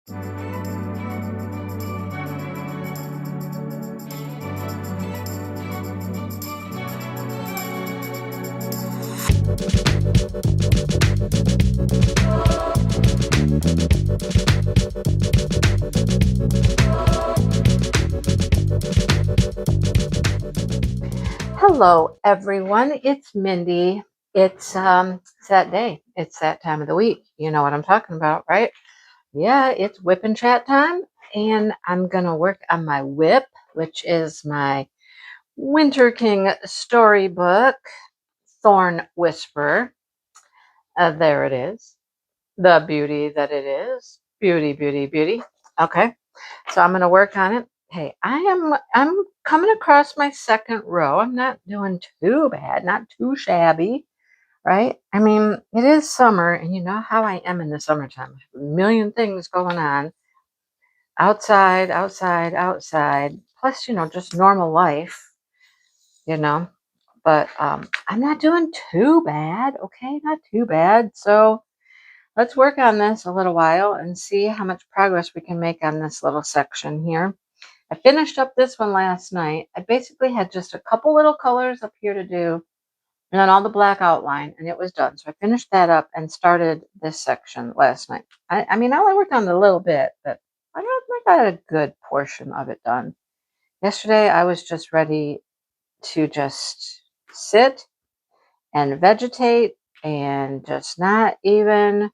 Hello, everyone. It's Mindy. It's that day. It's that time of the week. You know what I'm talking about, right? Yeah, it's whip and chat time, and I'm gonna work on my WIP, which is my Winter King storybook, Thorn Whisperer. There it is. The beauty that it is. Beauty, beauty, beauty. Okay, so I'm gonna work on it. Hey, I'm coming across my second row. I'm not doing too bad, not too shabby, right? I mean, it is summer, and you know how I am in the summertime. I have a million things going on outside, outside, outside. Plus, just normal life, you know. But I'm not doing too bad, okay? Not too bad. So let's work on this a little while and see how much progress we can make on this little section here. I finished up this one last night. I basically had just a couple little colors up here to do, and then all the black outline, and it was done. So I finished that up and started this section last night. I mean, I only worked on it a little bit, but I got a good portion of it done. Yesterday, I was just ready to just sit and vegetate and just not even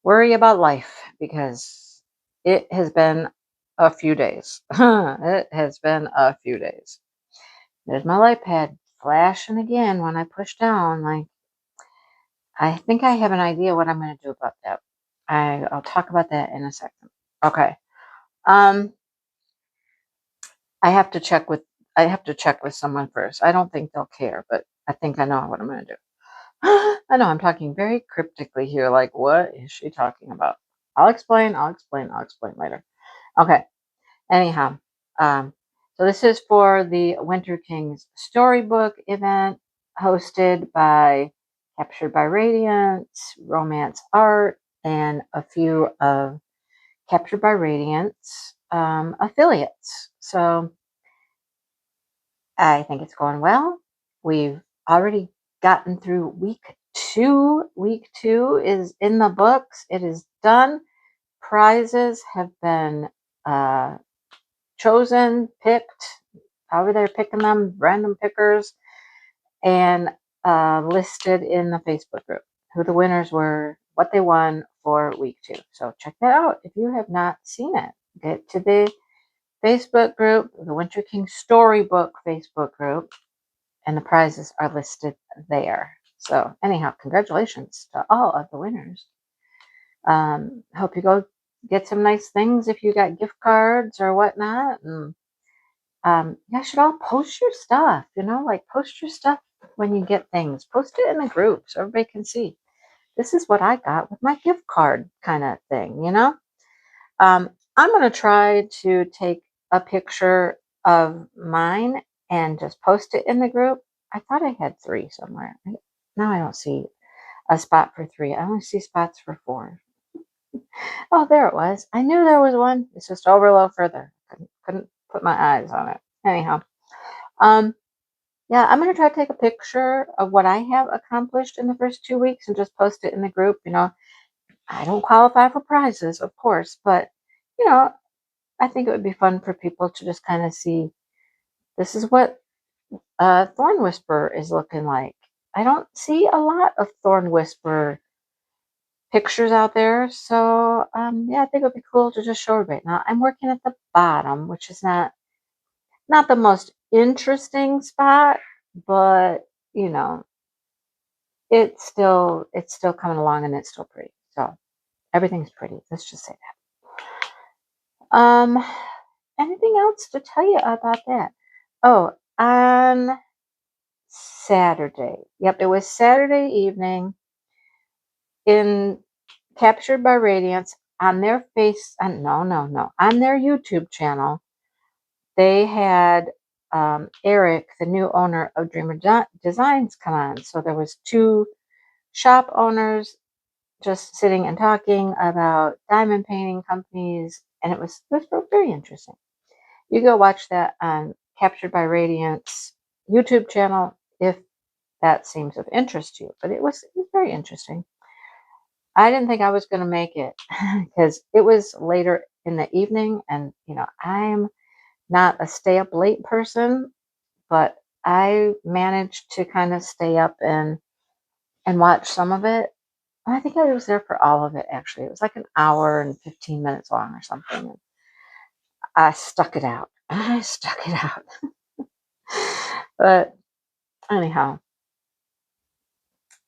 worry about life, because it has been a few days. It has been a few days. There's my light pad flashing again when I push down. Like, I think I have an idea what I'm going to do about that. I'll talk about that in a second. Okay. Um, I have to check with someone first. I don't think they'll care, but I think I know what I'm going to do. I know I'm talking very cryptically here. Like, what is she talking about? I'll explain later. Okay. Anyhow, so this is for the Winter King's storybook event hosted by Captured by Radiance, Romance Art, and a few of Captured by Radiance affiliates. So I think it's going well. We've already gotten through week 2. Week 2 is in the books. It is done. Prizes have been chosen, picked, however they're picking them, random pickers, and listed in the Facebook group who the winners were, what they won for week 2. So check that out if you have not seen it. Get to the Facebook group, the Winter King Storybook Facebook group, and the prizes are listed there. So anyhow, congratulations to all of the winners. Hope you go get some nice things if you got gift cards or whatnot. And you should all post your stuff, like post your stuff when you get things. Post it in the group so everybody can see. This is what I got with my gift card kind of thing, I'm going to try to take a picture of mine and just post it in the group. I thought I had 3 somewhere. Now I don't see a spot for 3. I only see spots for 4. Oh, there it was. I knew there was one. It's just over a little further. Couldn't put my eyes on it. Anyhow, yeah, I'm going to try to take a picture of what I have accomplished in the first 2 weeks and just post it in the group. I don't qualify for prizes, of course, but, I think it would be fun for people to just kind of see this is what Thorn Whisperer is looking like. I don't see a lot of Thorn Whisperer pictures out there, so yeah, I think it would be cool to just show everybody. Now I'm working at the bottom, which is not the most interesting spot, but it's still coming along and it's still pretty. So everything's pretty. Let's just say that. Anything else to tell you about that? Oh, on Saturday. Yep, it was Saturday evening in Captured by Radiance on their on their YouTube channel. They had Eric, the new owner of Dreamer Designs, come on. So there was 2 shop owners just sitting and talking about diamond painting companies, and it was very interesting. You go watch that on Captured by Radiance YouTube channel if that seems of interest to you. But it was very interesting. I didn't think I was going to make it because it was later in the evening, and I'm not a stay up late person, but I managed to kind of stay up and watch some of it. I think I was there for all of it, actually. It was like an hour and 15 minutes long or something. I stuck it out. I stuck it out. But anyhow,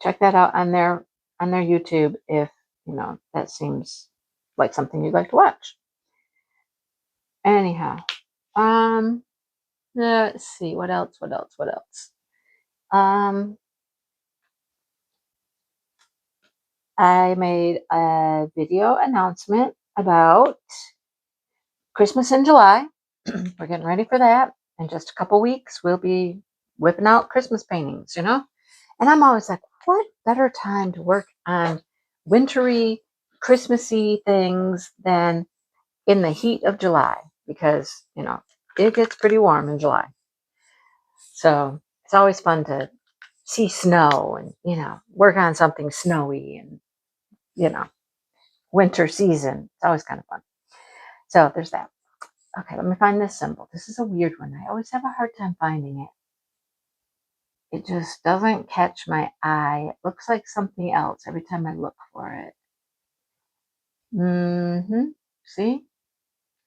check that out on their YouTube if that seems like something you'd like to watch. Anyhow, let's see what else. I made a video announcement about Christmas in July. We're getting ready for that. In just a couple weeks, we'll be whipping out Christmas paintings, And I'm always like, what better time to work on wintry, Christmassy things than in the heat of July? Because, it gets pretty warm in July. So it's always fun to see snow and, work on something snowy and, winter season. It's always kind of fun. So there's that. Okay, let me find this symbol. This is a weird one. I always have a hard time finding it. It just doesn't catch my eye. It looks like something else every time I look for it. See?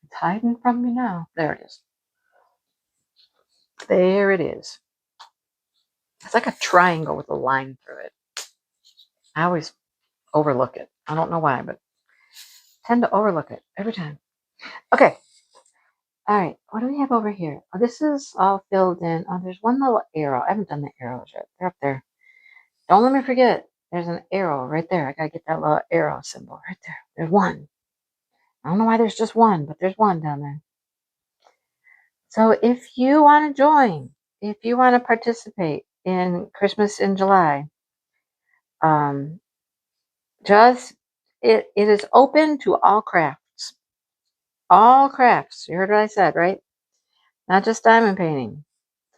It's hiding from me now. There it is. There it is. It's like a triangle with a line through it. I always overlook it. I don't know why, but I tend to overlook it every time. Okay. All right. What do we have over here? Oh, this is all filled in. Oh, there's one little arrow. I haven't done the arrows yet. They're up there. Don't let me forget. There's an arrow right there. I got to get that little arrow symbol right there. There's one. I don't know why there's just one, but there's one down there. So if you want to join, if you want to participate in Christmas in July, it is open to all crafts. All crafts. You heard what I said, right? Not just diamond painting.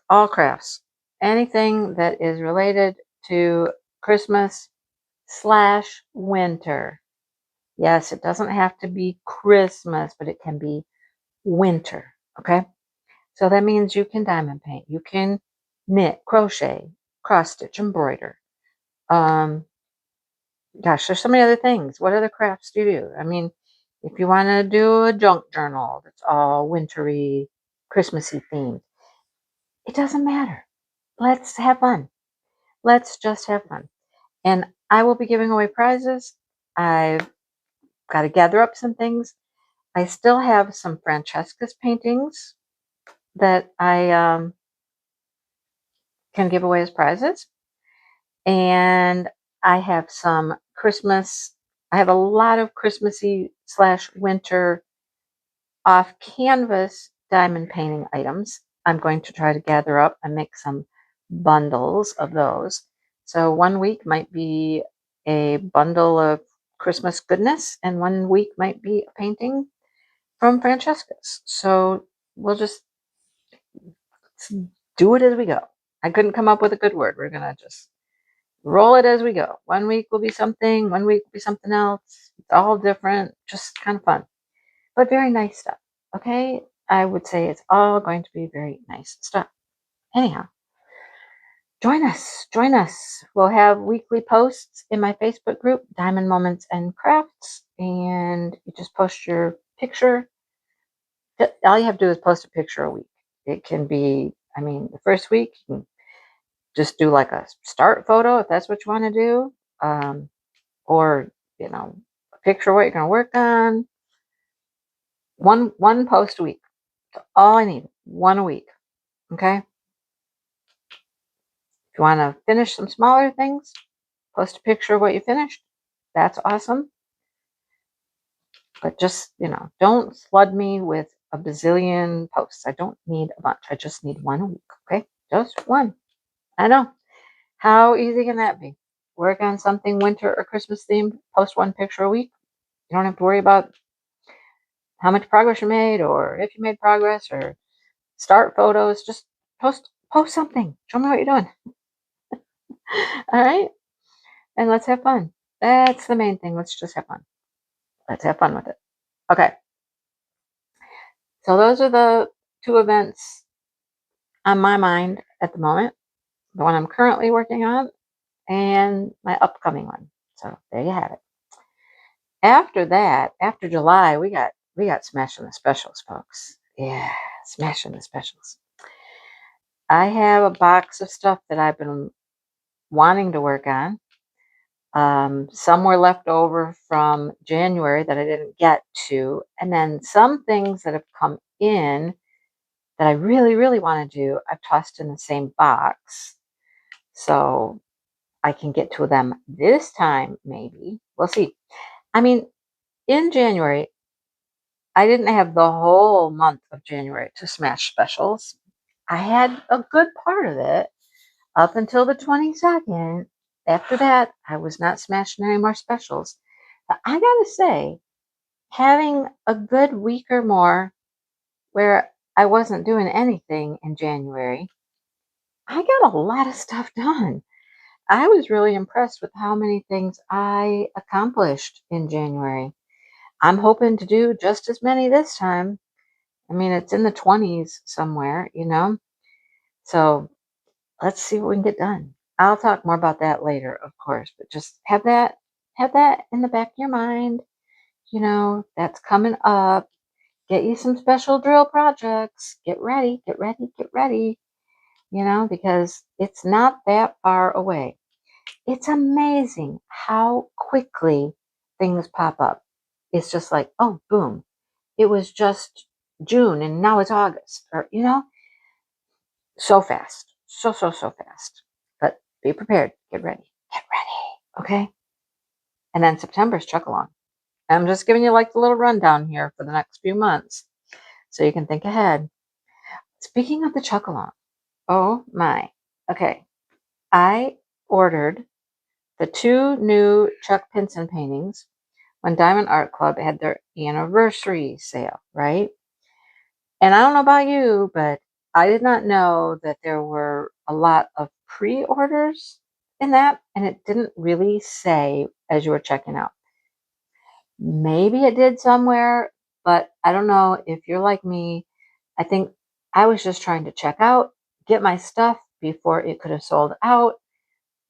All crafts. Anything that is related to Christmas/winter. Yes, it doesn't have to be Christmas, but it can be winter. Okay? So that means you can diamond paint. You can knit, crochet, cross stitch, embroider. Gosh, there's so many other things. What other crafts do you do? I mean, if you want to do a junk journal that's all wintry, Christmassy themed, it doesn't matter. Let's have fun. Let's just have fun. And I will be giving away prizes. I've got to gather up some things. I still have some Francesca's paintings that I can give away as prizes. And I have some Christmas. I have a lot of Christmassy/winter off canvas diamond painting items. I'm going to try to gather up and make some bundles of those. So one week might be a bundle of Christmas goodness, and one week might be a painting from Francesca's. So we'll just do it as we go. I couldn't come up with a good word. We're going to just roll it as we go. One week will be something, one week will be something else. It's all different, just kind of fun, but very nice stuff. Okay, I would say it's all going to be very nice stuff. Anyhow, join us. We'll have weekly posts in my Facebook group, Diamond Moments and Crafts, and you just post your picture. All you have to do is post a picture a week. It can be, the first week you can just do like a start photo if that's what you want to do, or a picture of what you're going to work on. One post a week. That's all I need. One a week. Okay. If you want to finish some smaller things, post a picture of what you finished. That's awesome. But just don't flood me with a bazillion posts. I don't need a bunch. I just need one a week. Okay, just one. I know. How easy can that be? work on something winter or Christmas themed, post one picture a week. You don't have to worry about how much progress you made or if you made progress or start photos. Just post something. Show me what you're doing. All right? And let's have fun. That's the main thing. Let's just have fun. Let's have fun with it. Okay. So those are the two events on my mind at the moment. The one I'm currently working on and my upcoming one. So there you have it. After that, after July, we got smashing the specials, folks. Yeah, smashing the specials. I have a box of stuff that I've been wanting to work on. Some were left over from January that I didn't get to, and then some things that have come in that I really, really want to do, I've tossed in the same box. So I can get to them this time, maybe. We'll see. I mean, in January, I didn't have the whole month of January to smash specials. I had a good part of it up until the 22nd. After that, I was not smashing any more specials. But I gotta say, having a good week or more where I wasn't doing anything in January, I got a lot of stuff done. I was really impressed with how many things I accomplished in January. I'm hoping to do just as many this time. I mean, it's in the 20s somewhere, you know? So let's see what we can get done. I'll talk more about that later, of course, but just have that in the back of your mind. You know, that's coming up. Get you some special drill projects. Get ready, get ready, get ready, you know, because it's not that far away. It's amazing how quickly things pop up. It's just like, oh, boom. It was just June and now it's August, or, you know, so fast. So fast. But be prepared. Get ready. Get ready. Okay? And then September's chuck along. I'm just giving you like the little rundown here for the next few months so you can think ahead. Speaking of the chuck along, oh my. Okay. I ordered the 2 new Chuck Pinson paintings when Diamond Art Club had their anniversary sale, right? And I don't know about you, but I did not know that there were a lot of pre-orders in that, and it didn't really say as you were checking out. Maybe it did somewhere, but I don't know if you're like me. I think I was just trying to check out, get my stuff before it could have sold out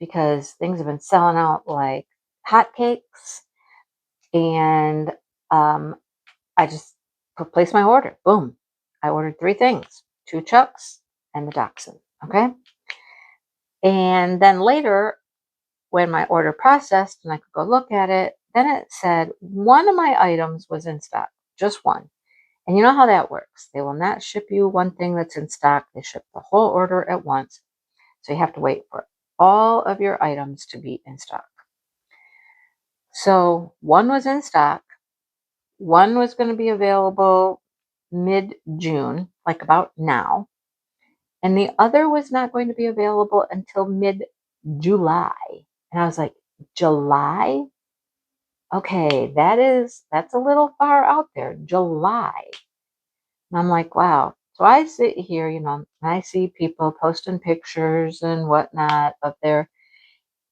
because things have been selling out like hotcakes. And I just placed my order. Boom. I ordered 3 things, 2 chucks and the dachshund. Okay. And then later, when my order processed and I could go look at it, then it said one of my items was in stock, just one. And you know how that works. They will not ship you one thing that's in stock. They ship the whole order at once. So you have to wait for all of your items to be in stock. So one was in stock. One was going to be available mid-June, like about now. And the other was not going to be available until mid-July. And I was like, July? Okay, that's a little far out there. July. And I'm like, wow. So I sit here, you know, and I see people posting pictures and whatnot of their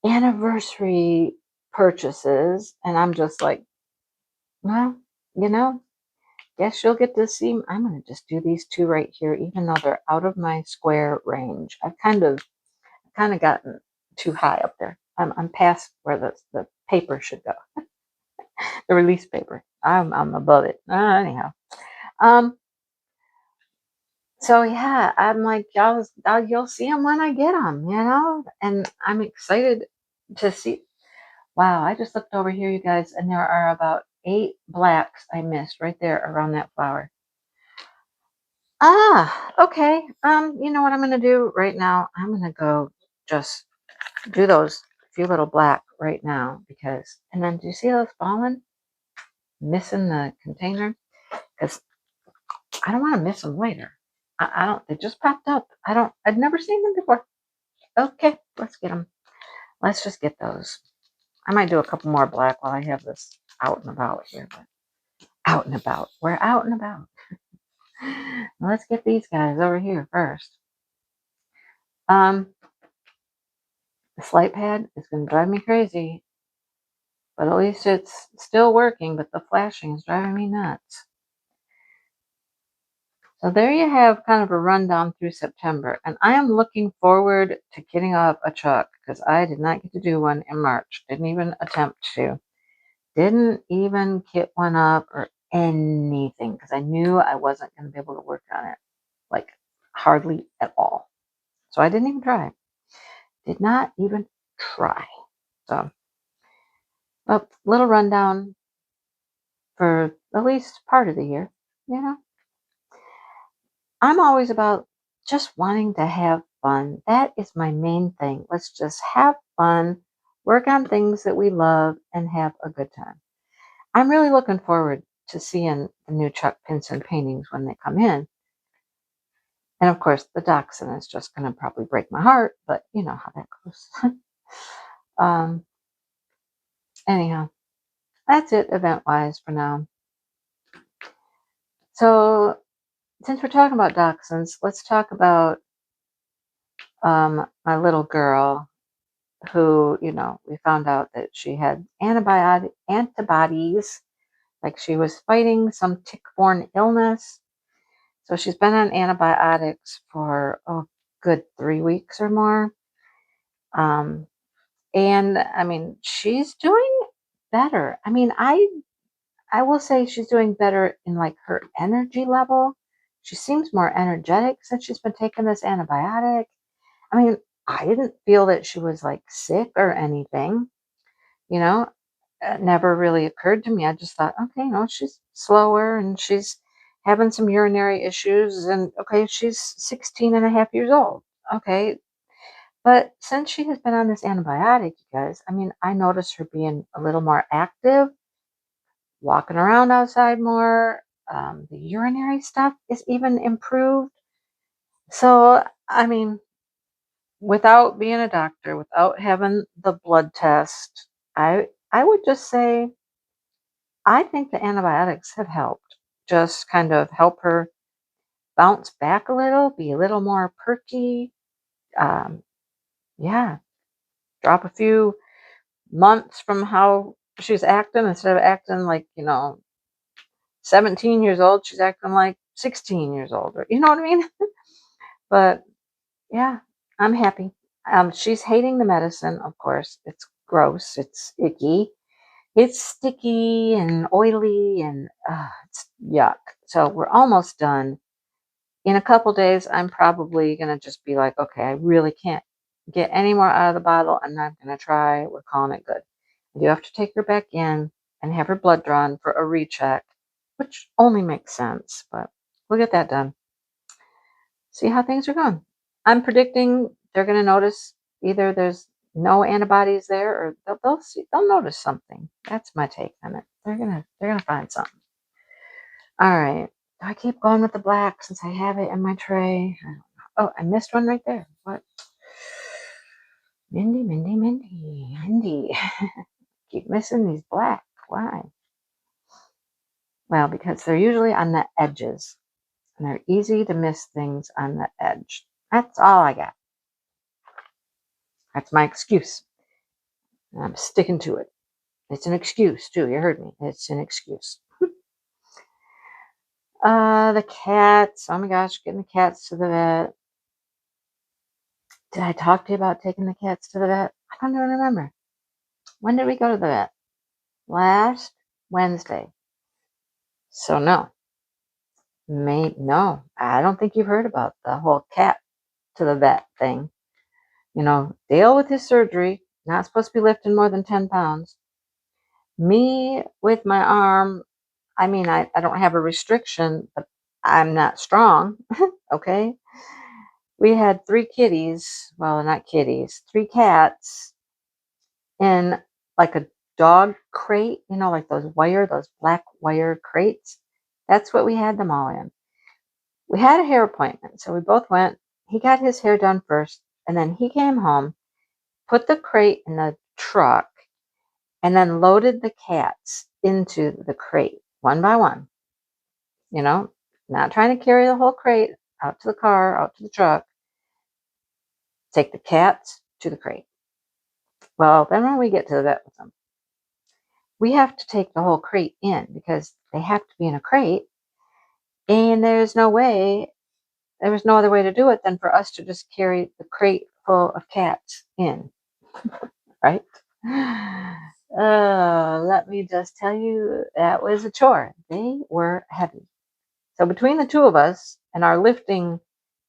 anniversary purchases. And I'm just like, well, you know, guess you'll get to see. I'm going to just do these 2 right here, even though they're out of my square range. I've kind of gotten too high up there. I'm past where the paper should go, the release paper. I'm above it. Anyhow, so yeah, I'm like, you'll see them when I get them, you know, and I'm excited to see. Wow, I just looked over here, you guys, and there are about 8 blacks I missed right there around that flower. Ah, okay. You know what I'm gonna do right now? I'm gonna go just do those few little black right now because, and then do you see those falling? Missing the container? Because I don't want to miss them later. I don't, they just popped up. I'd never seen them before. Okay, let's get them. let's just get those. I might do a couple more black while I have this out and about here. But out and about. We're out and about. Let's get these guys over here first. The slide pad is going to drive me crazy. But at least it's still working, but the flashing is driving me nuts. So there you have kind of a rundown through September. And I am looking forward to getting up a truck because I did not get to do one in March. Didn't even attempt to. Didn't even kit one up or anything because I knew I wasn't going to be able to work on it. Like hardly at all. So I didn't even try. Did not even try. So, a little rundown for at least part of the year, you know. I'm always about just wanting to have fun. That is my main thing. Let's just have fun, work on things that we love, and have a good time. I'm really looking forward to seeing the new Chuck Pinson paintings when they come in. And of course, the dachshund is just going to probably break my heart, but you know how that goes. um, anyhow, that's it event-wise for now. So, since we're talking about dachshunds, let's talk about my little girl who, you know, we found out that she had antibodies, like she was fighting some tick-borne illness. So she's been on antibiotics for, oh, good 3 weeks or more. And I mean, she's doing better. I mean, I will say she's doing better in like her energy level. She seems more energetic since she's been taking this antibiotic. I mean, I didn't feel that she was like sick or anything, you know. It never really occurred to me. I just thought, okay, no, she's slower and she's having some urinary issues. And okay, she's 16 and a half years old. Okay. But since she has been on this antibiotic, you guys, I mean, I noticed her being a little more active, walking around outside more. The urinary stuff is even improved. So, I mean, without being a doctor, without having the blood test, I would just say I think the antibiotics have helped. Just kind of help her bounce back a little, be a little more perky. Um, yeah, drop a few months from how she's acting instead of acting like, you know, 17 years old, she's acting like 16 years old. Or, you know what I mean? But yeah, I'm happy. She's hating the medicine, of course. It's gross. It's icky. It's sticky and oily and it's yuck. So we're almost done. In a couple days, I'm probably going to just be like, okay, I really can't get any more out of the bottle. I'm not going to try. We're calling it good. I do have to take her back in and have her blood drawn for a recheck, which only makes sense, but we'll get that done. See how things are going. I'm predicting they're going to notice either there's no antibodies there or they'll notice something. That's my take on it. They're gonna find something. All right. Do I keep going with the black since I have it in my tray? I don't know. Oh, I missed one right there. What? Mindy. Keep missing these black. Why? Well, because they're usually on the edges. And they're easy to miss things on the edge. That's all I got. That's my excuse. And I'm sticking to it. It's an excuse, too. You heard me. It's an excuse. The cats. Oh my gosh, getting the cats to the vet. Did I talk to you about taking the cats to the vet? I don't even remember. When did we go to the vet? Last Wednesday. So no. No. I don't think you've heard about the whole cat to the vet thing. You know, Dale with his surgery, not supposed to be lifting more than 10 pounds. Me with my arm, I mean, I don't have a restriction, but I'm not strong. Okay. We had 3 kitties. Well, not kitties, 3 cats in like a dog crate, you know, like those black wire crates. That's what we had them all in. We had a hair appointment, so we both went. He got his hair done first, and then he came home. put the crate in the truck, and then loaded the cats into the crate one by one. You know, not trying to carry the whole crate out to the car, out to the truck. Take the cats to the crate. Well, then when we get to the vet with them, we have to take the whole crate in because they have to be in a crate. And there was no other way to do it than for us to just carry the crate full of cats in, right? Let me just tell you, that was a chore. They were heavy. So between the two of us and our lifting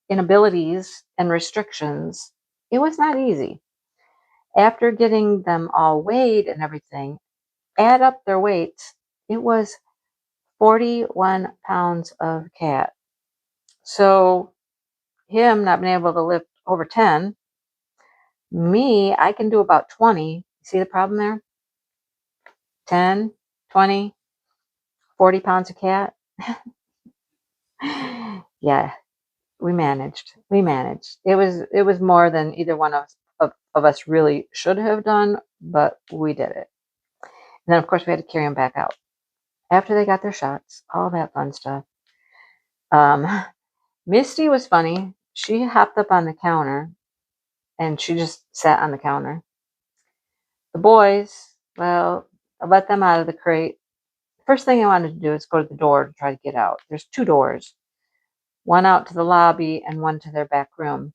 inabilities and restrictions, it was not easy. After getting them all weighed and everything, add up their weights, it was 41 pounds of cat. So him not being able to lift over 10, me, I can do about 20. See the problem there? 10, 20, 40 pounds of cat. Yeah, we managed. It was more than either one of us really should have done, but we did it. And then of course we had to carry them back out after they got their shots, all that fun stuff. Misty was funny. She hopped up on the counter and she just sat on the counter. The boys, well, I let them out of the crate. First thing I wanted to do is go to the door to try to get out. There's 2 doors, one out to the lobby and one to their back room.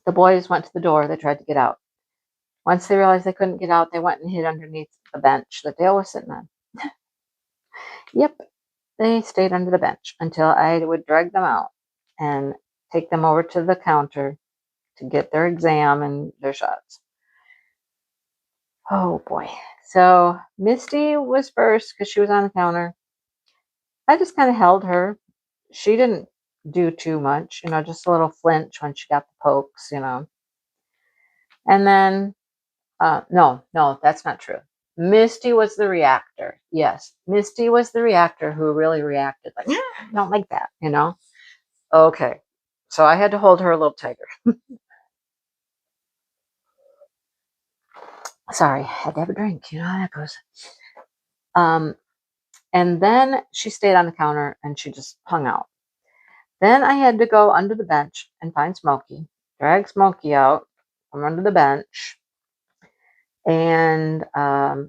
The boys went to the door. They tried to get out. Once they realized they couldn't get out, they went and hid underneath the bench that Dale was sitting on. Yep, they stayed under the bench until I would drag them out and take them over to the counter to get their exam and their shots. Oh boy. So Misty was first because she was on the counter. I just kind of held her. She didn't do too much, just a little flinch when she got the pokes, And then, no, that's not true. Misty was the reactor. Yes, Misty was the reactor who really reacted like, I don't like that, Okay, so I had to hold her a little tighter. Sorry, I had to have a drink. You know how that goes. And then she stayed on the counter and she just hung out. Then I had to go under the bench and find Smokey, drag Smokey out from under the bench. And I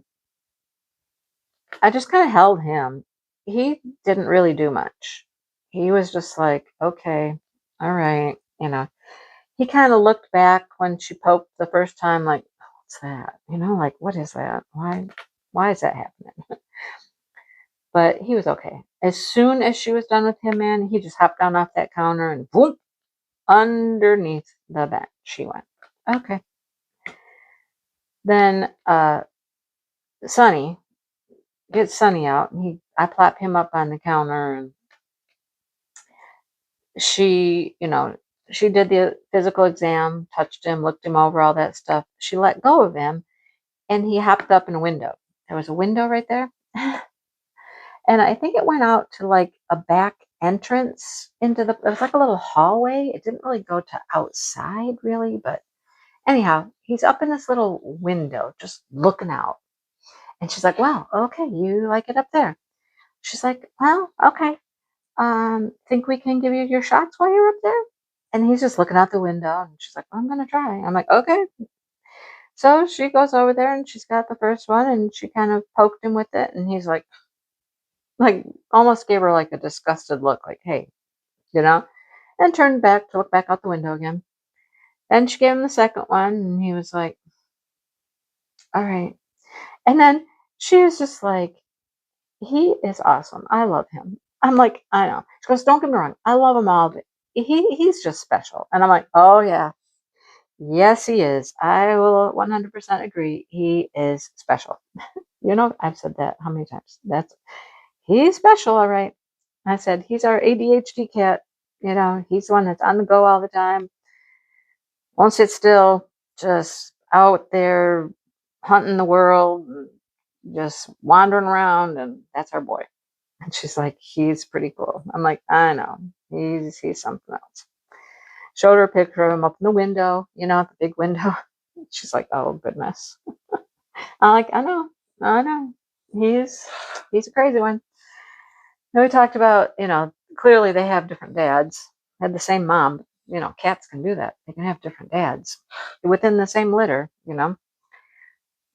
just kind of held him. He didn't really do much. He was just like, okay, all right. He kind of looked back when she poked the first time, like, what's that? Like, what is that? Why is that happening? But he was okay. As soon as she was done with him, man, he just hopped down off that counter and boom, underneath the bench she went. Okay. Then Sonny, get Sonny out, and I plop him up on the counter, and she did the physical exam, touched him, looked him over, all that stuff. She let go of him, and he hopped up in a window. There was a window right there. And I think it went out to like a back entrance it was like a little hallway. It didn't really go to outside really, but anyhow, he's up in this little window just looking out. And she's like, well, okay, you like it up there. She's like, well, okay. Think we can give you your shots while you're up there? And he's just looking out the window and she's like, well, I'm going to try. I'm like, okay. So she goes over there and she's got the first one and she kind of poked him with it. And he's like almost gave her like a disgusted look, like, hey, and turned back to look back out the window again. Then she gave him the second one and he was like, all right. And then she was just like, he is awesome. I love him. I'm like, I know. She goes, don't get me wrong. I love him all, but he's just special. And I'm like, oh yeah. Yes, he is. I will 100% agree. He is special. I've said that how many times? He's special, all right. I said, he's our ADHD cat. He's the one that's on the go all the time. Won't sit still, just out there hunting the world, just wandering around, and that's our boy. And she's like, he's pretty cool. I'm like, I know. He's something else. Showed her a picture of him up in the window, the big window. She's like, oh, goodness. I'm like, I know. He's a crazy one. And we talked about, clearly they have different dads. Had the same mom. Cats can do that. They can have different dads within the same litter,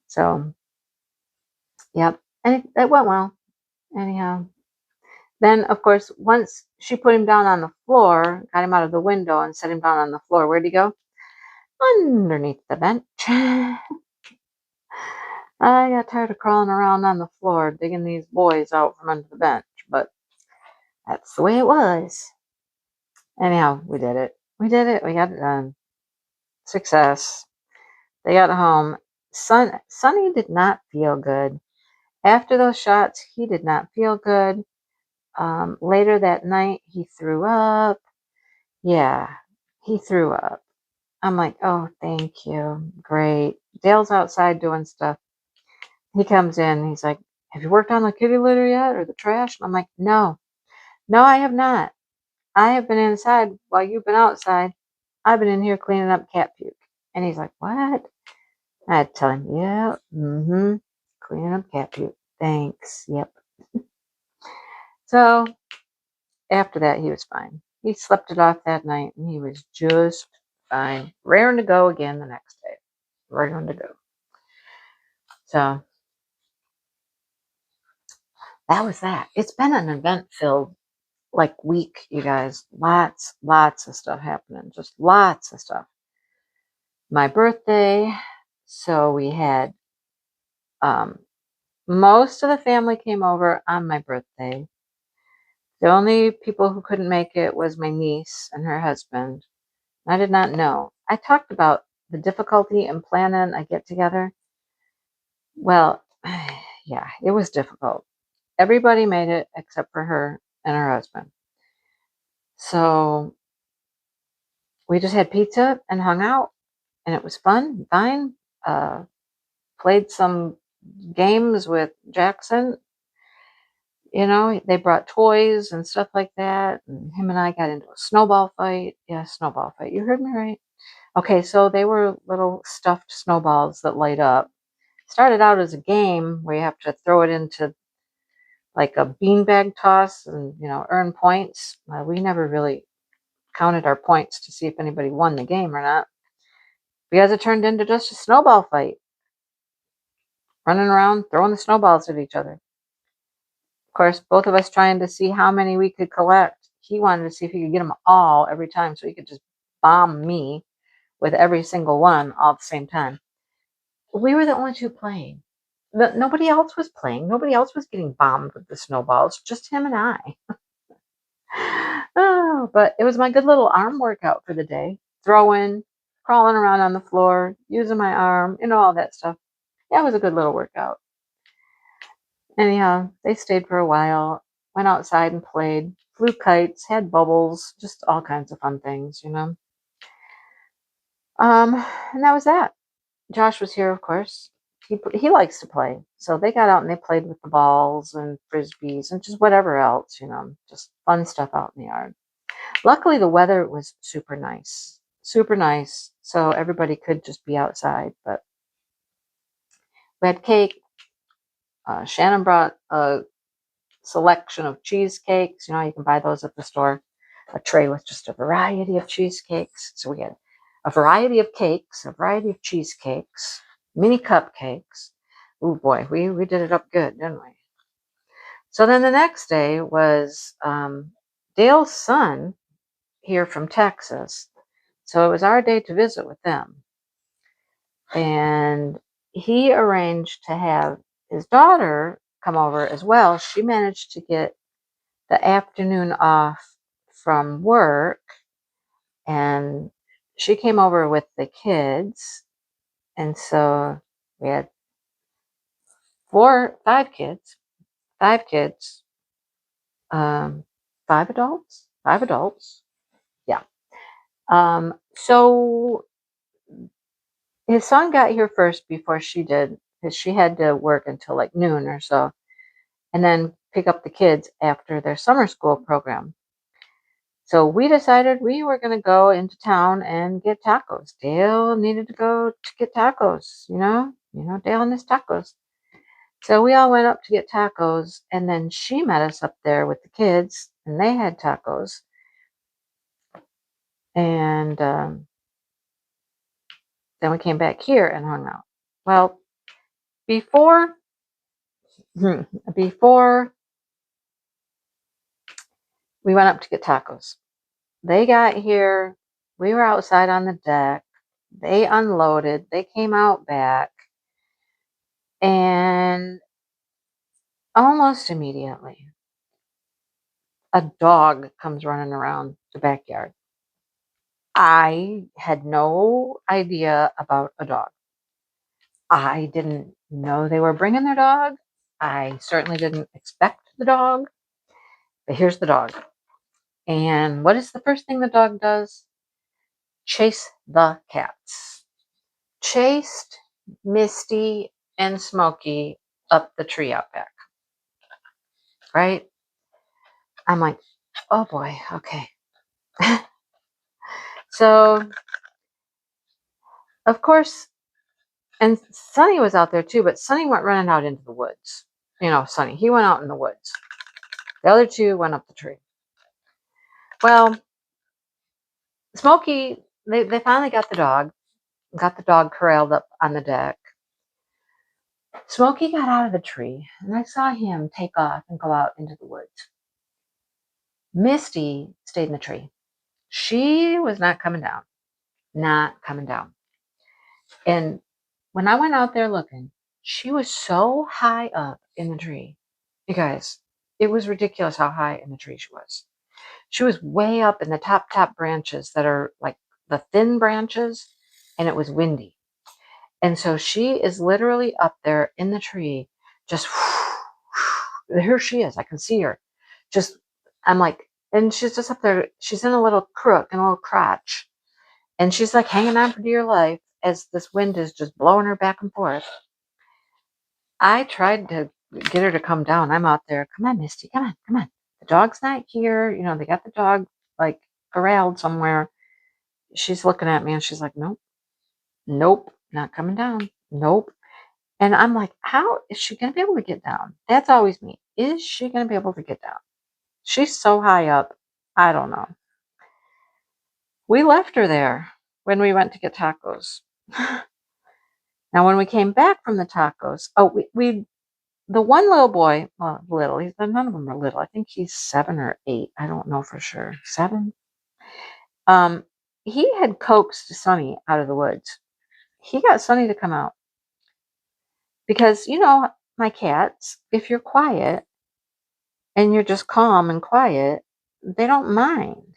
So, yep. And it went well. Anyhow. Then, of course, once she put him down on the floor, got him out of the window and set him down on the floor, where'd he go? Underneath the bench. I got tired of crawling around on the floor, digging these boys out from under the bench, but that's the way it was. Anyhow, we did it. We got it done. Success. They got home. Sonny did not feel good. After those shots, he did not feel good. Later that night, he threw up. Yeah, he threw up. I'm like, oh, thank you. Great. Dale's outside doing stuff. He comes in. He's like, have you worked on the kitty litter yet or the trash? And I'm like, no, I have not. I have been inside while you've been outside. I've been in here cleaning up cat puke. And he's like, what? I had to tell him, yeah, cleaning up cat puke. Thanks. Yep. So after that, he was fine. He slept it off that night and he was just fine. Raring to go again the next day. Raring to go. So that was that. It's been an event-filled week, you guys. Lots of stuff happening. Just lots of stuff. My birthday. So we had most of the family came over on my birthday. The only people who couldn't make it was my niece and her husband. I did not know. I talked about the difficulty in planning a get-together. Well, yeah, it was difficult. Everybody made it except for her and her husband. So we just had pizza and hung out, and it was fun, fine. Played some games with Jackson. They brought toys and stuff like that. And him and I got into a snowball fight. Yeah, snowball fight. You heard me right. Okay, so they were little stuffed snowballs that light up. Started out as a game where you have to throw it into like a beanbag toss and, earn points. We never really counted our points to see if anybody won the game or not. Because it turned into just a snowball fight. Running around, throwing the snowballs at each other. Of course, both of us trying to see how many we could collect. He wanted to see if he could get them all every time so he could just bomb me with every single one all at the same time. We were the only two playing. Nobody else was playing. Nobody else was getting bombed with the snowballs. Just him and I. Oh, but it was my good little arm workout for the day. Throwing, crawling around on the floor, using my arm, all that stuff. Yeah, it was a good little workout. Anyhow, they stayed for a while, went outside and played, flew kites, had bubbles, just all kinds of fun things, And that was that. Josh was here, of course. He likes to play. So they got out and they played with the balls and frisbees and just whatever else, just fun stuff out in the yard. Luckily, the weather was super nice. Super nice. So everybody could just be outside. But we had cake. Shannon brought a selection of cheesecakes. You can buy those at the store. A tray with just a variety of cheesecakes. So we had a variety of cakes, a variety of cheesecakes, mini cupcakes. Oh boy, we did it up good, didn't we? So then the next day was Dale's son here from Texas. So it was our day to visit with them. And he arranged to have his daughter come over as well. She managed to get the afternoon off from work, and she came over with the kids. And so we had five kids, five adults. Yeah. So his son got here first before she did, because she had to work until like noon or so, and then pick up the kids after their summer school program. So we decided we were going to go into town and get tacos. Dale needed to go to get tacos, Dale and his tacos. So we all went up to get tacos, and then she met us up there with the kids, and they had tacos. And then we came back here and hung out. Well, before we went up to get tacos, they got here. We were outside on the deck. They unloaded. They came out back. And almost immediately, a dog comes running around the backyard. I had no idea about a dog. I didn't know they were bringing their dog. I certainly didn't expect the dog. But here's the dog. And what is the first thing the dog does? Chase the cats. Chased Misty and Smokey up the tree out back. Right? I'm like, oh boy, okay. So, of course, and Sonny was out there too, but Sonny went running out into the woods. Sonny, he went out in the woods. The other two went up the tree. Well, Smokey, they finally got the dog corralled up on the deck. Smokey got out of the tree, and I saw him take off and go out into the woods. Misty stayed in the tree. She was not coming down. Not coming down. And when I went out there looking, she was so high up in the tree. You guys, it was ridiculous how high in the tree she was. She was way up in the top branches that are like the thin branches, and it was windy. And so she is literally up there in the tree, just here she is. I can see her. I'm like, and she's just up there. She's in a little crook and a little crotch. And she's like hanging on for dear life as this wind is just blowing her back and forth. I tried to get her to come down. I'm out there. Come on, Misty. Come on. The dog's not here. They got the dog like corralled somewhere. She's looking at me and she's like, nope, not coming down. Nope. And I'm like, how is she going to be able to get down? That's always me. Is she going to be able to get down? She's so high up. I don't know. We left her there when we went to get tacos. Now, when we came back from the tacos, the one little boy, well, little, none of them are little. I think he's 7 or 8. I don't know for sure. 7. He had coaxed Sonny out of the woods. He got Sonny to come out. Because, my cats, if you're quiet and you're just calm and quiet, they don't mind.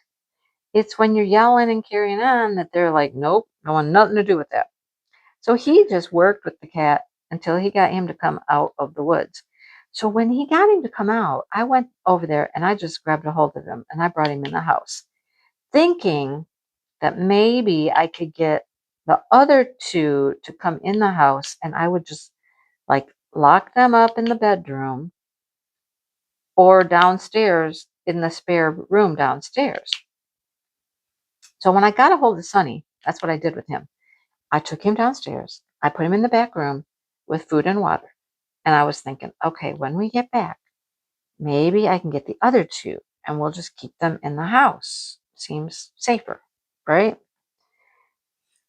It's when you're yelling and carrying on that they're like, nope, I want nothing to do with that. So he just worked with the cat until he got him to come out of the woods. So when he got him to come out, I went over there and I just grabbed a hold of him and I brought him in the house, thinking that maybe I could get the other two to come in the house and I would just like lock them up in the bedroom or downstairs in the spare room downstairs. So when I got a hold of Sonny, that's what I did with him. I took him downstairs. I put him in the back room with food and water. And I was thinking, okay, when we get back, maybe I can get the other two and we'll just keep them in the house. Seems safer, right?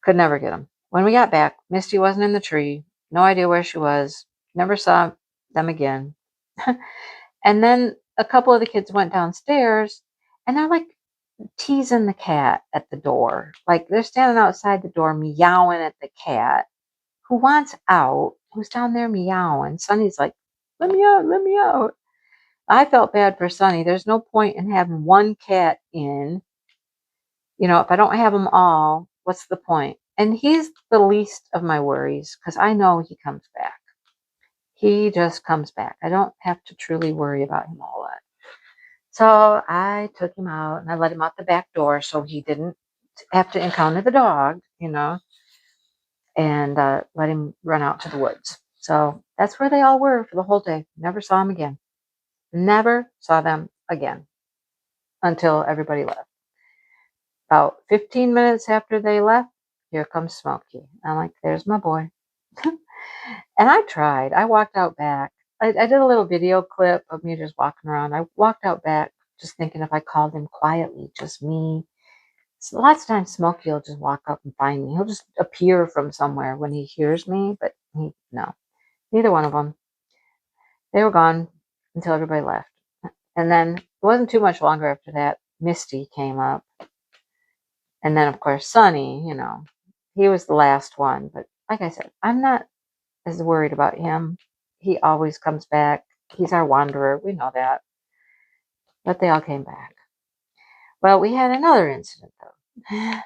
Could never get them. When we got back, Misty wasn't in the tree. No idea where she was. Never saw them again. And then a couple of the kids went downstairs and they're like teasing the cat at the door. Like they're standing outside the door meowing at the cat who wants out, who's down there meowing. Sonny's like, let me out, let me out. I felt bad for Sonny. There's no point in having one cat in. If I don't have them all, what's the point? And he's the least of my worries because I know he comes back. He just comes back. I don't have to truly worry about him a whole lot. So I took him out and I let him out the back door so he didn't have to encounter the dog, and let him run out to the woods. So that's where they all were for the whole day. Never saw them again. Never saw them again until everybody left. About 15 minutes after they left, here comes Smokey. I'm like, there's my boy. And I tried. I walked out back. I did a little video clip of me just walking around. I walked out back just thinking if I called him quietly, just me. So lots of times Smokey will just walk up and find me. He'll just appear from somewhere when he hears me, but no, neither one of them. They were gone until everybody left. And then it wasn't too much longer after that, Misty came up. And then, of course, Sonny, he was the last one. But like I said, I'm not as worried about him. He always comes back. He's our wanderer. We know that. But they all came back. Well, we had another incident, though.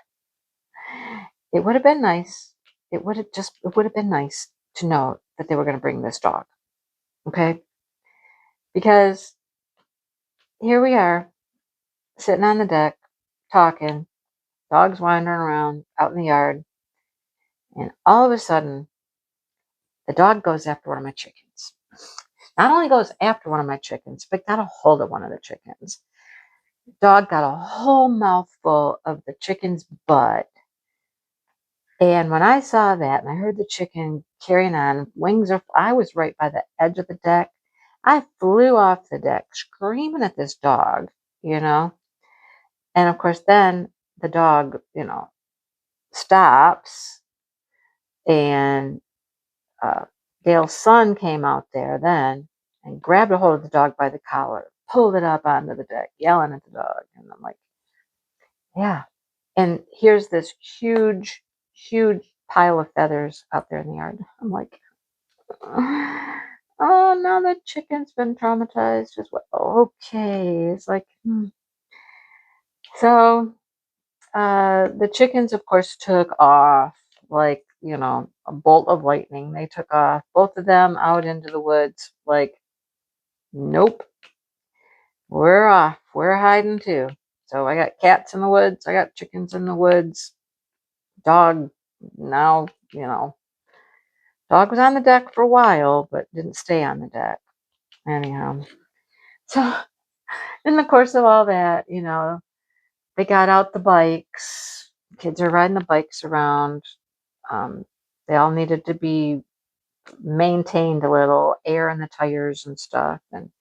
It would have been nice. It would have been nice to know that they were going to bring this dog. Okay? Because here we are, sitting on the deck, talking, dogs wandering around out in the yard, and all of a sudden, the dog goes after one of my chickens. Not only goes after one of my chickens, but got a hold of one of the chickens. The dog got a whole mouthful of the chicken's butt. And when I saw that and I heard the chicken carrying on, I was right by the edge of the deck. I flew off the deck screaming at this dog, And of course, then the dog, stops, and Gail's son came out there then and grabbed a hold of the dog by the collar, pulled it up onto the deck, yelling at the dog. And I'm like, yeah. And here's this huge, huge pile of feathers out there in the yard. I'm like, oh, now the chicken's been traumatized as well. Okay. It's like, So the chickens, of course, took off like, a bolt of lightning. They took off, both of them out into the woods, like, nope, we're off. We're hiding too. So I got cats in the woods. I got chickens in the woods. Dog, now, dog was on the deck for a while, but didn't stay on the deck. Anyhow, so in the course of all that, they got out the bikes. Kids are riding the bikes around. They all needed to be maintained a little, air in the tires and stuff. And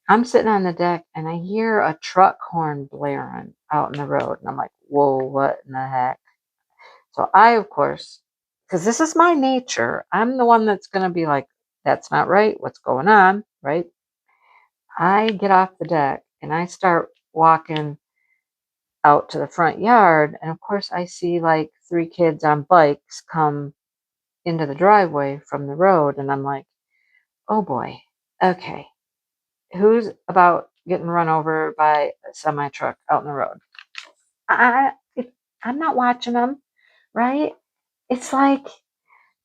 I'm sitting on the deck and I hear a truck horn blaring out in the road. And I'm like, whoa, what in the heck? So I, of course, because this is my nature, I'm the one that's going to be like, that's not right. What's going on? Right? I get off the deck and I start walking out to the front yard. And of course, I see like 3 kids on bikes come into the driveway from the road. And I'm like, oh boy, okay. Who's about getting run over by a semi truck out in the road? I'm not watching them, right? It's like,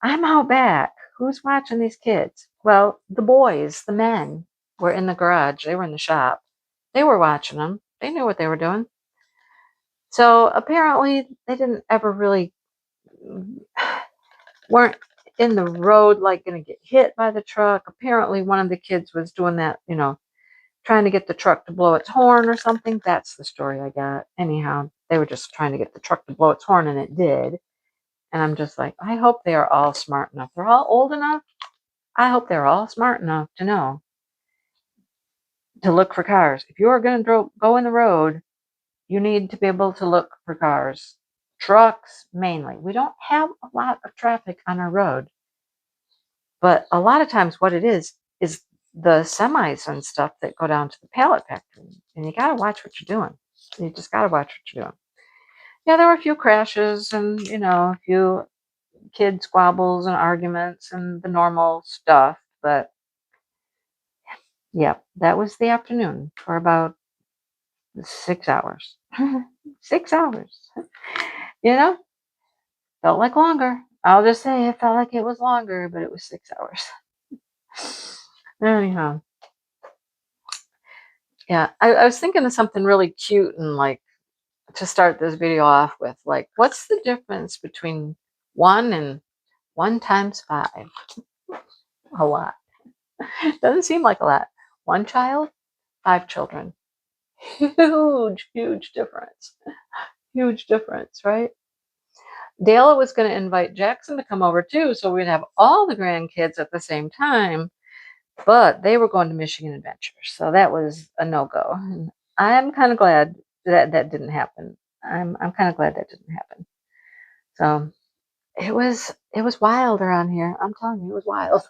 I'm out back. Who's watching these kids? Well, the boys, the men, were in the garage. They were in the shop. They were watching them. They knew what they were doing. So apparently they didn't ever really, weren't in the road, like going to get hit by the truck. Apparently one of the kids was doing that, trying to get the truck to blow its horn or something. That's the story I got. Anyhow, they were just trying to get the truck to blow its horn, and it did. And I'm just like, I hope they are all smart enough. They're all old enough. I hope they're all smart enough to know to look for cars. If you are going to go in the road, you need to be able to look for cars. Trucks, mainly. We don't have a lot of traffic on our road. But a lot of times what it is the semis and stuff that go down to the pallet factory. And you got to watch what you're doing. You just got to watch what you're doing. Yeah, there were a few crashes and, a few kid squabbles and arguments and the normal stuff. But yeah, that was the afternoon for about 6 hours. 6 hours. Felt like longer. I'll just say it felt like it was longer, but it was 6 hours. Anyhow. Yeah, I was thinking of something really cute and like to start this video off with, like, what's the difference between 1 and 1 times 5? A lot. Doesn't seem like a lot. 1 child, 5 children. Huge, huge difference. Huge difference, right? Dale was going to invite Jackson to come over too, so we'd have all the grandkids at the same time. But they were going to Michigan Adventure, so that was a no-go. And I'm kind of glad that that didn't happen. I'm kind of glad that didn't happen. So it was wild around here. I'm telling you, it was wild.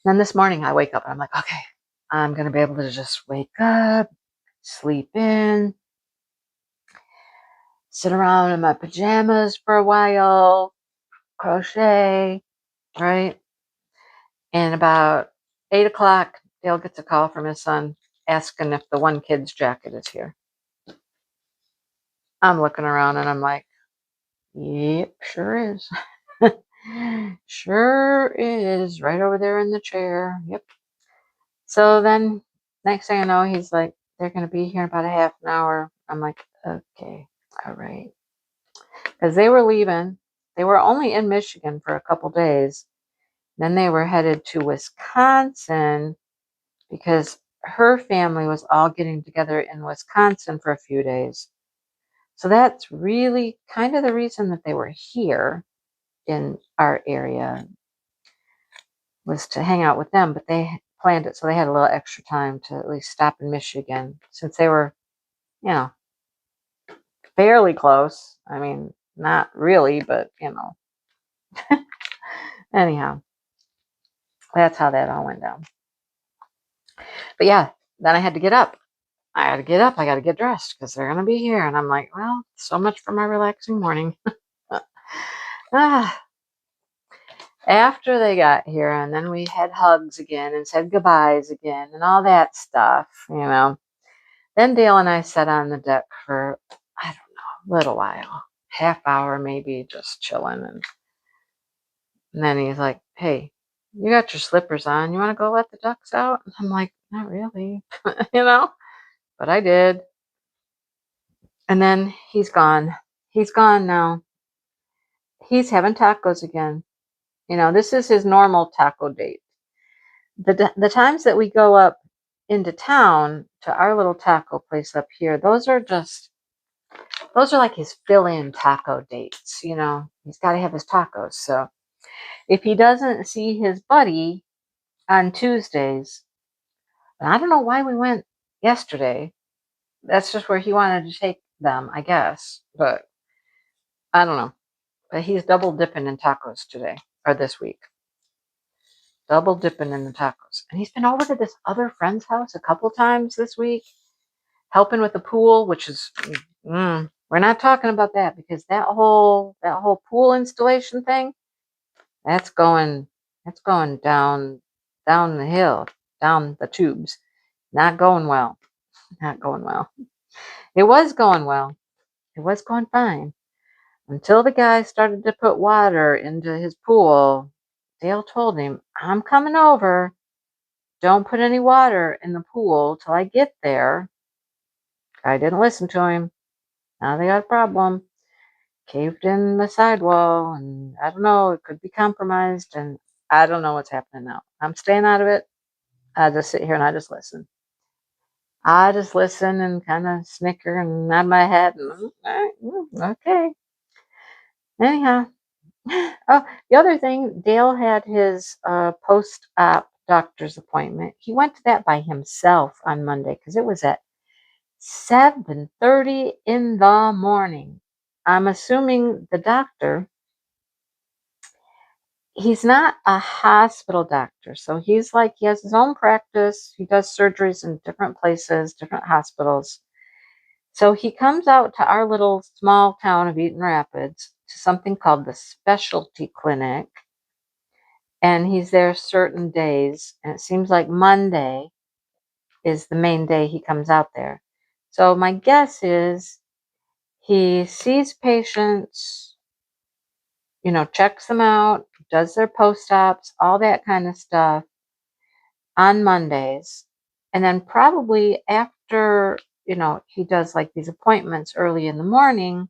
Then this morning I wake up and I'm like, okay, I'm gonna be able to just wake up, sleep in, sit around in my pajamas for a while, crochet, right? And about 8 o'clock, Dale gets a call from his son asking if the one kid's jacket is here. I'm looking around and I'm like, yep, sure is. Sure is. Right over there in the chair. Yep. So then next thing I know, he's like, they're going to be here in about a half an hour. I'm like, okay, all right. Because they were leaving. They were only in Michigan for a couple days. Then they were headed to Wisconsin because her family was all getting together in Wisconsin for a few days. So that's really kind of the reason that they were here in our area, was to hang out with them. But they planned it so they had a little extra time to at least stop in Michigan, since they were, you know, fairly close. I mean, not really, but you know. Anyhow, that's how that all went down. But yeah, then I had to get up. I got to get up. I got to get dressed because they're going to be here. And I'm like, well, so much for my relaxing morning. Ah, after they got here, and then we had hugs again and said goodbyes again and all that stuff, you know. Then Dale and I sat on the deck for, I don't know, a little while, half hour maybe, just chilling. And then he's like, hey, you got your slippers on. You want to go let the ducks out? And I'm like, not really, you know, but I did. And then he's gone. He's gone now. He's having tacos again. You know, this is his normal taco date. The times that we go up into town to our little taco place up here, those are like his fill-in taco dates. You know, he's got to have his tacos. So if he doesn't see his buddy on Tuesdays, and I don't know why we went yesterday. That's just where he wanted to take them, I guess. But I don't know. But he's double dipping in tacos today, or this week. Double dipping in the tacos. And he's been over to this other friend's house a couple times this week, helping with the pool, which is, we're not talking about that, because that whole pool installation thing, that's going down the hill, down the tubes. Not going well. Not going well. It was going well. It was going fine. Until the guy started to put water into his pool. Dale told him, I'm coming over. Don't put any water in the pool till I get there. Guy didn't listen to him. Now they got a problem. Caved in the sidewall, and I don't know, it could be compromised, and I don't know what's happening now. I'm staying out of it. I just sit here and I just listen. I just listen and kind of snicker and nod my head and okay. Anyhow, oh, the other thing, Dale had his post-op doctor's appointment. He went to that by himself on Monday because it was at 7:30 in the morning. I'm assuming the doctor, he's not a hospital doctor. So he's like, he has his own practice. He does surgeries in different places, different hospitals. So he comes out to our little small town of Eaton Rapids to something called the Specialty Clinic. And he's there certain days. And it seems like Monday is the main day he comes out there. So my guess is he sees patients, you know, checks them out, does their post-ops, all that kind of stuff on Mondays. And then probably after, you know, he does like these appointments early in the morning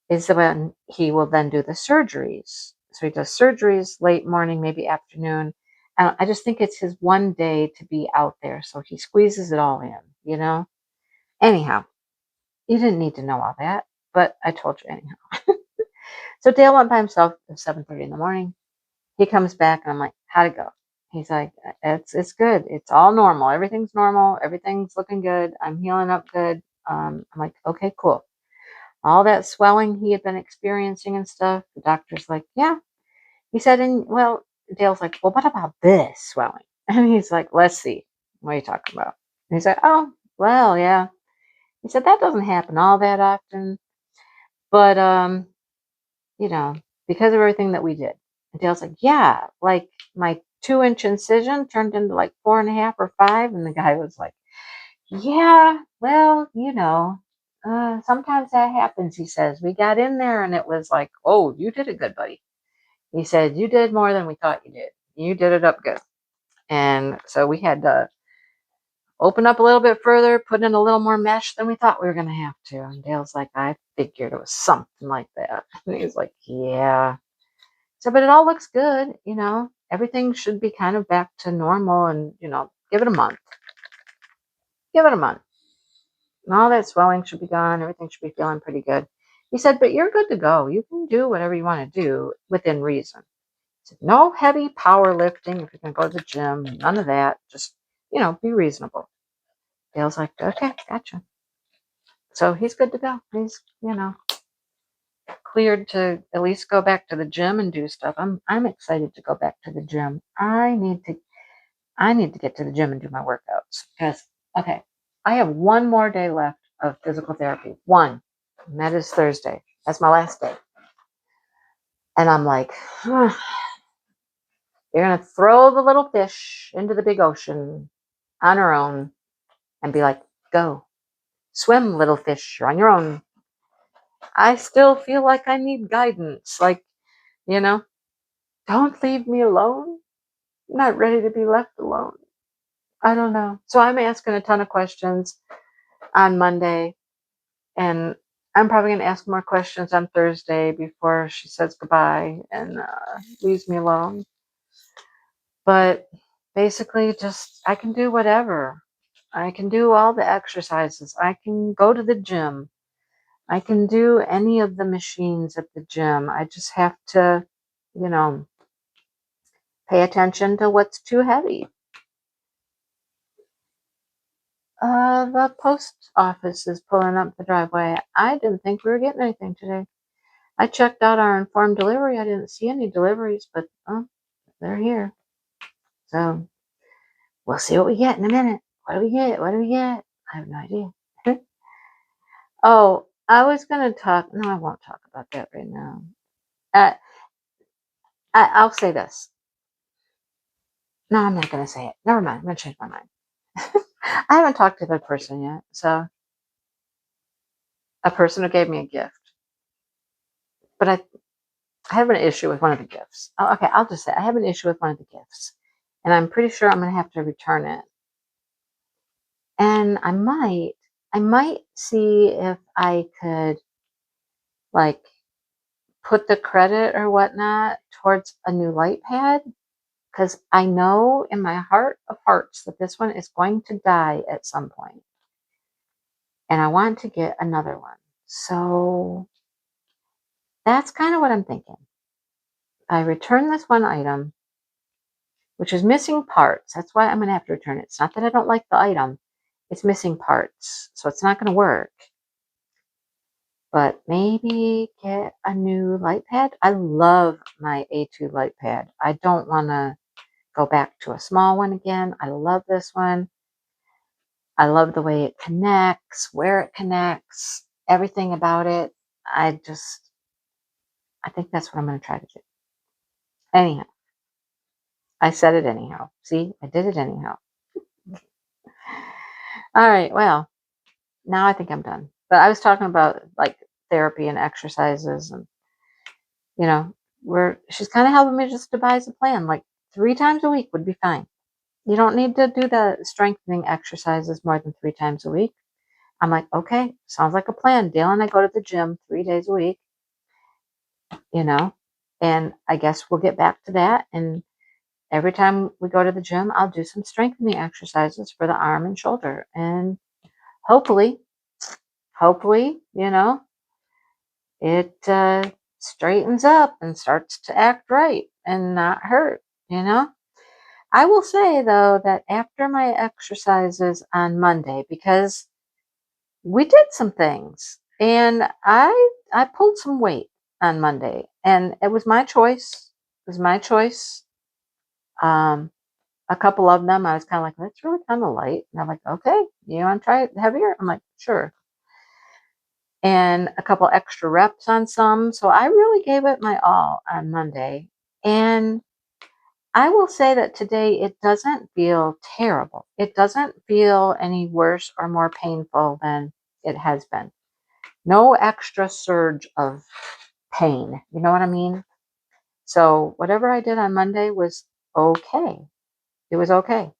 is when he will then do the surgeries. So he does surgeries late morning, maybe afternoon, I just think it's his one day to be out there, so he squeezes it all in, you know? Anyhow, you didn't need to know all that, but I told you anyhow. So Dale went by himself at 7:30 in the morning. He comes back and I'm like, how'd it go? He's like, it's good. It's all normal. Everything's normal. Everything's looking good. I'm healing up good. I'm like, okay, cool. All that swelling he had been experiencing and stuff, the doctor's like, yeah. He said, and well, Dale's like, well, what about this swelling? And he's like, let's see. What are you talking about? And he's like, oh, well, yeah. He said, that doesn't happen all that often. But, you know, because of everything that we did. And Dale's like, yeah, like my 2-inch incision turned into like 4.5 or 5. And the guy was like, yeah, well, you know, sometimes that happens. He says, we got in there and it was like, oh, you did it good, buddy. He said, you did more than we thought you did. You did it up good. And so we had to open up a little bit further, put in a little more mesh than we thought we were going to have to. And Dale's like, I figured it was something like that. And he's like, yeah. So, but it all looks good, you know. Everything should be kind of back to normal and, you know, give it a month. Give it a month. And all that swelling should be gone. Everything should be feeling pretty good. He said, but you're good to go. You can do whatever you want to do within reason. He said, no heavy powerlifting if you're going to go to the gym. None of that. Just, you know, be reasonable. Dale's like, okay, gotcha. So he's good to go. He's, you know, cleared to at least go back to the gym and do stuff. I'm excited to go back to the gym. I need to get to the gym and do my workouts because okay, I have one more day left of physical therapy. One. And that is Thursday. That's my last day. And I'm like, you're gonna throw the little fish into the big ocean on her own and be like, go. Swim, little fish, you're on your own. I still feel like I need guidance. Like, you know, don't leave me alone. I'm not ready to be left alone. I don't know. So I'm asking a ton of questions on Monday, and I'm probably going to ask more questions on Thursday before she says goodbye and leaves me alone. But basically, just I can do whatever. I can do all the exercises. I can go to the gym. I can do any of the machines at the gym. I just have to, you know, pay attention to what's too heavy. The post office is pulling up the driveway. I didn't think we were getting anything today. I checked out our informed delivery. I didn't see any deliveries, but they're here. So we'll see what we get in a minute. What do we get? What do we get? I have no idea. Oh, I was going to talk. No, I won't talk about that right now. I'll say this. No, I'm not going to say it. Never mind. I'm going to change my mind. I haven't talked to the person yet. So a person who gave me a gift. But I have an issue with one of the gifts. Oh, okay, I'll just say I have an issue with one of the gifts. And I'm pretty sure I'm going to have to return it. And I might see if I could like put the credit or whatnot towards a new light pad. Because I know in my heart of hearts that this one is going to die at some point. And I want to get another one. So that's kind of what I'm thinking. I return this one item, which is missing parts. That's why I'm going to have to return it. It's not that I don't like the item. It's missing parts. So it's not going to work. But maybe get a new light pad. I love my A2 light pad. I don't want to go back to a small one again. I love this one. I love the way it connects, where it connects, everything about it. I think that's what I'm going to try to do. Anyhow, I said it anyhow. See, I did it anyhow. All right, well, now I think I'm done. But I was talking about like therapy and exercises and, you know, she's kind of helping me just devise a plan. Like 3 times a week would be fine. You don't need to do the strengthening exercises more than 3 times a week. I'm like, okay, sounds like a plan. Dale and I go to the gym 3 days a week, you know, and I guess we'll get back to that. And every time we go to the gym, I'll do some strengthening exercises for the arm and shoulder. And hopefully, it straightens up and starts to act right and not hurt. I will say, though, that after my exercises on Monday, because we did some things, and I pulled some weight on Monday, and it was my choice. It was my choice. A couple of them, I was kind of like, that's really kind of light. And I'm like, okay, you want to try it heavier? I'm like, sure. And a couple extra reps on some. So I really gave it my all on Monday. And I will say that today it doesn't feel terrible. It doesn't feel any worse or more painful than it has been. No extra surge of pain. You know what I mean? So whatever I did on Monday was okay. It was okay.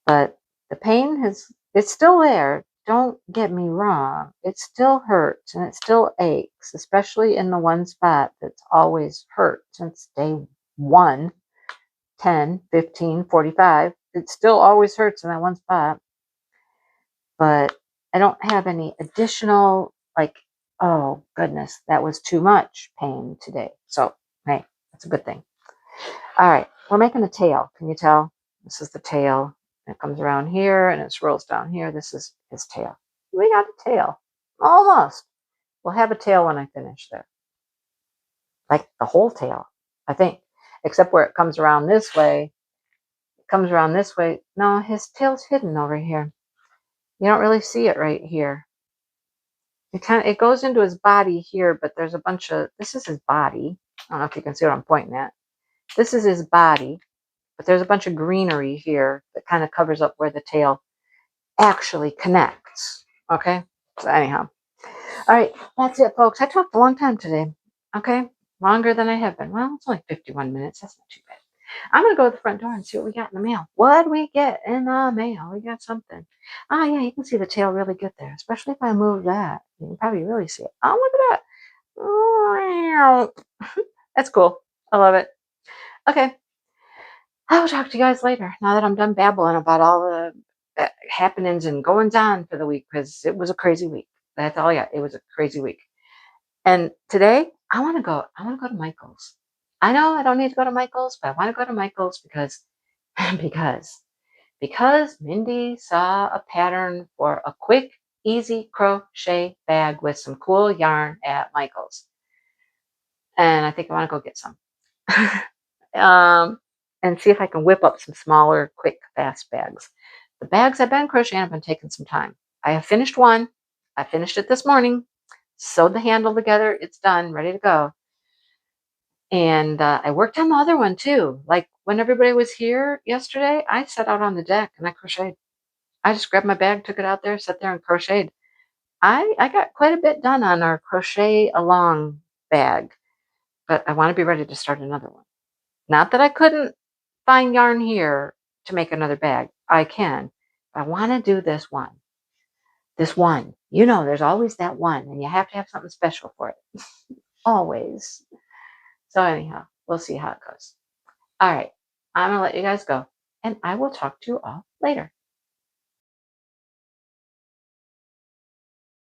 But the pain it's still there. Don't get me wrong. It still hurts and it still aches, especially in the one spot that's always hurt since day 1, 10, 15, 45. It still always hurts in that one spot. But I don't have any additional, like, oh goodness, that was too much pain today. So, hey, that's a good thing. All right, we're making a tail. Can you tell? This is the tail. It comes around here and it swirls down here. This is his tail. We got a tail. Almost. We'll have a tail when I finish there. Like the whole tail, I think. Except where it comes around this way. It comes around this way. No, his tail's hidden over here. You don't really see it right here. It goes into his body here, but there's a bunch of, this is his body. I don't know if you can see what I'm pointing at. This is his body, but there's a bunch of greenery here that kind of covers up where the tail actually connects. Okay? So anyhow. All right, that's it, folks. I talked a long time today. Okay? Longer than I have been. Well, it's only 51 minutes. That's not too bad. I'm going to go to the front door and see what we got in the mail. What do we get in the mail? We got something. Oh, yeah, you can see the tail really good there, especially if I move that. You can probably really see it. Oh, look at that. That's cool. I love it. Okay. I will talk to you guys later, now that I'm done babbling about all the happenings and goings on for the week, because it was a crazy week. That's all I got. It was a crazy week. And today, I want to go to Michael's. I know I don't need to go to Michael's, but I want to go to Michael's because Mindy saw a pattern for a quick, easy crochet bag with some cool yarn at Michael's. And I think I want to go get some. And see if I can whip up some smaller, quick, fast bags. The bags I've been crocheting have been taking some time. I have finished one. I finished it this morning. Sewed the handle together. It's done, ready to go. And I worked on the other one too. Like when everybody was here yesterday, I sat out on the deck and I crocheted. I just grabbed my bag, took it out there, sat there and crocheted. I got quite a bit done on our crochet along bag, but I want to be ready to start another one. Not that I couldn't find yarn here to make another bag. I can. But I want to do this one. This one. There's always that one, and you have to have something special for it. Always. So anyhow, we'll see how it goes. All right. I'm going to let you guys go, and I will talk to you all later.